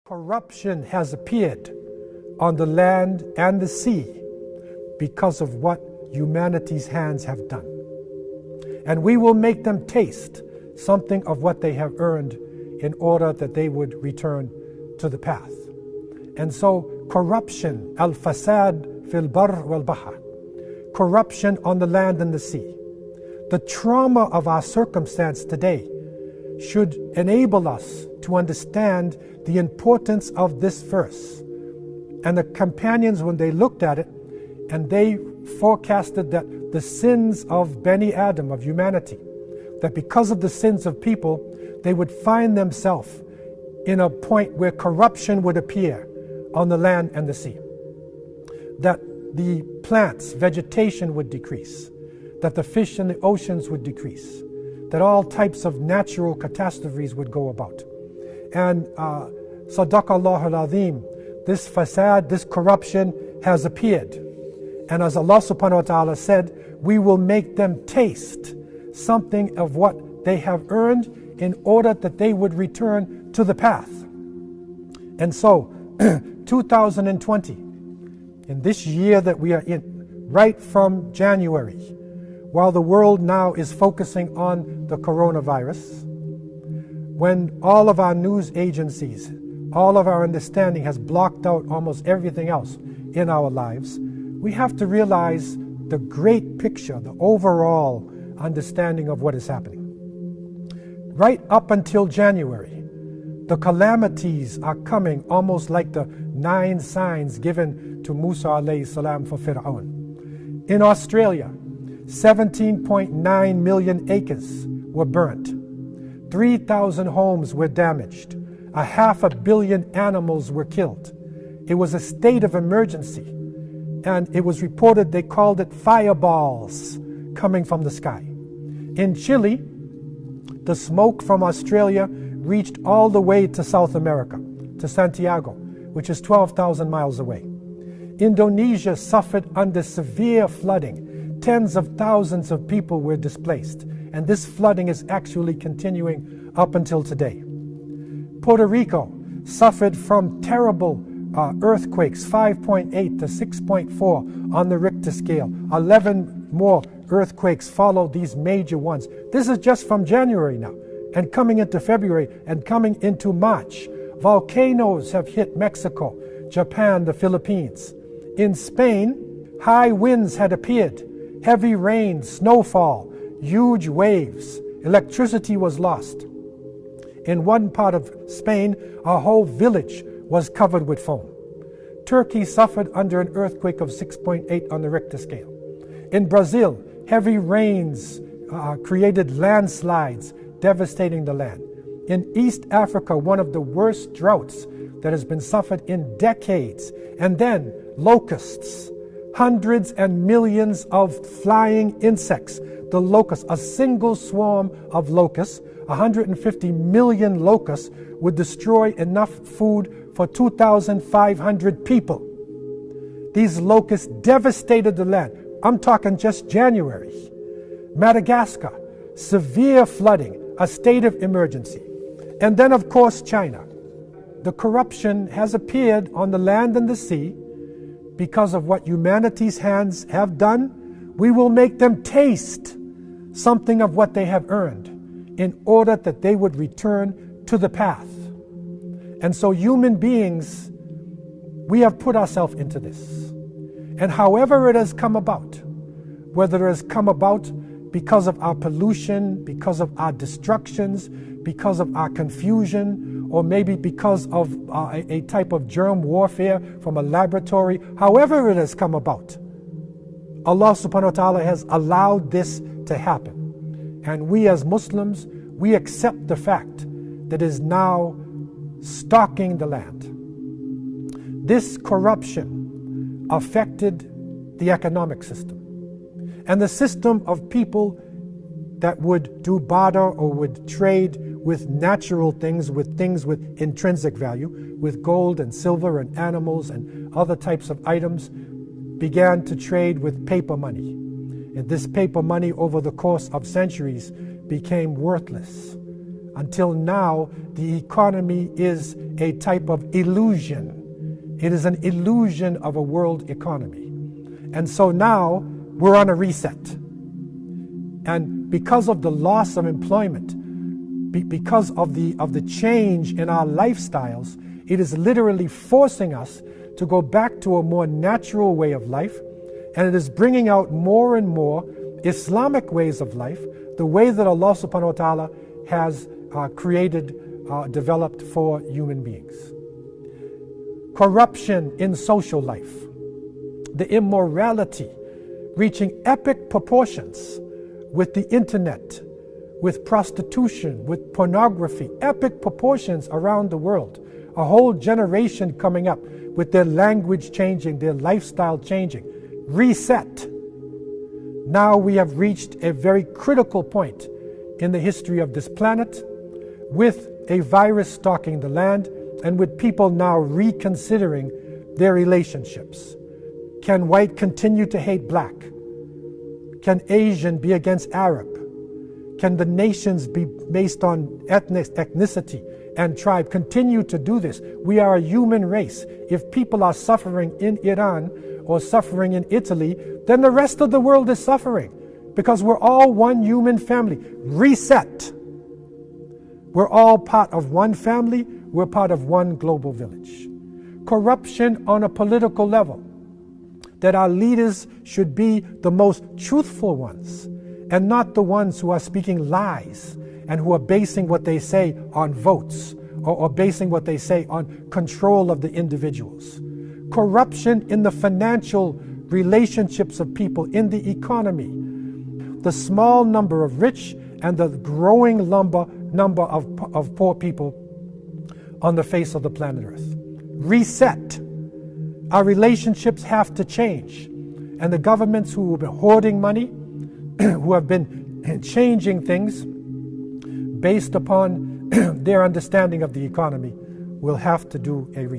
Corruption has appeared on the land and the sea because of what humanity's hands have done. And we will make them taste something of what they have earned in order that they would return to the path. And so corruption, al-fasad fil bar wal bahr, corruption on the land and the sea. The trauma of our circumstance today should enable us to understand the importance of this verse. And the companions, when they looked at it, and they forecasted that the sins of Bani Adam, of humanity, that because of the sins of people, they would find themselves in a point where corruption would appear on the land and the sea. That the plants, vegetation would decrease, that the fish in the oceans would decrease, that all types of natural catastrophes would go about. And Sadaqallahu al-Azim, this fasad, this corruption has appeared. And as Allah subhanahu wa ta'ala said, we will make them taste something of what they have earned in order that they would return to the path. And so, 2020, in this year that we are in, right from January, while the world now is focusing on the coronavirus, when all of our news agencies, all of our understanding has blocked out almost everything else in our lives, we have to realize the great picture, the overall understanding of what is happening. Right up until January, the calamities are coming almost like the 9 signs given to Musa alayhi salam for Fir'aun. In Australia, 17.9 million acres were burnt. 3,000 homes were damaged. 500 million animals were killed. It was a state of emergency. And it was reported they called it fireballs coming from the sky. In Chile, the smoke from Australia reached all the way to South America, to Santiago, which is 12,000 miles away. Indonesia suffered under severe flooding. Tens of thousands of people were displaced. And this flooding is actually continuing up until today. Puerto Rico suffered from terrible earthquakes, 5.8 to 6.4 on the Richter scale. 11 more earthquakes followed these major ones. This is just from January now, and coming into February, and coming into March. Volcanoes have hit Mexico, Japan, the Philippines. In Spain, high winds had appeared, heavy rain, snowfall, huge waves. Electricity was lost. In one part of Spain, a whole village was covered with foam. Turkey suffered under an earthquake of 6.8 on the Richter scale. In Brazil, heavy rains created landslides, devastating the land. In East Africa, one of the worst droughts that has been suffered in decades. And then locusts, hundreds and millions of flying insects. The locusts, a single swarm of locusts, 150 million locusts would destroy enough food for 2,500 people. These locusts devastated the land. I'm talking just January. Madagascar, severe flooding, a state of emergency. And then, of course, China. The corruption has appeared on the land and the sea because of what humanity's hands have done. We will make them taste something of what they have earned in order that they would return to the path. And so human beings, we have put ourselves into this. And however it has come about, whether it has come about because of our pollution, because of our destructions, because of our confusion, or maybe because of a type of germ warfare from a laboratory, however it has come about, Allah subhanahu wa ta'ala has allowed this to happen. And we as Muslims, we accept the fact that it is now stalking the land. This corruption affected the economic system. And the system of people that would do barter or would trade with natural things with intrinsic value, with gold and silver and animals and other types of items, began to trade with paper money. And this paper money over the course of centuries became worthless. until now the economy is a type of illusion. It is an illusion of a world economy. And so now we're on a reset. And because of the loss of employment, because of the change in our lifestyles, it is literally forcing us to go back to a more natural way of life, and it is bringing out more and more Islamic ways of life, the way that Allah subhanahu wa ta'ala has developed for human beings. Corruption in social life, the immorality reaching epic proportions with the internet, with prostitution, with pornography, epic proportions around the world. A whole generation coming up with their language changing, their lifestyle changing. Reset. Now we have reached a very critical point in the history of this planet, with a virus stalking the land and with people now reconsidering their relationships. Can white continue to hate black? Can Asian be against Arab? Can the nations be based on ethnicity and tribe continue to do this? We are a human race. If people are suffering in Iran or suffering in Italy, then the rest of the world is suffering, because we're all one human family. Reset. We're all part of one family. We're part of one global village. Corruption on a political level, that our leaders should be the most truthful ones and not the ones who are speaking lies and who are basing what they say on votes or basing what they say on control of the individuals. Corruption in the financial relationships of people, in the economy. The small number of rich and the growing number of poor people on the face of the planet Earth. Reset. Our relationships have to change. And the governments who have been hoarding money, who have been changing things based upon their understanding of the economy, will have to do a reset.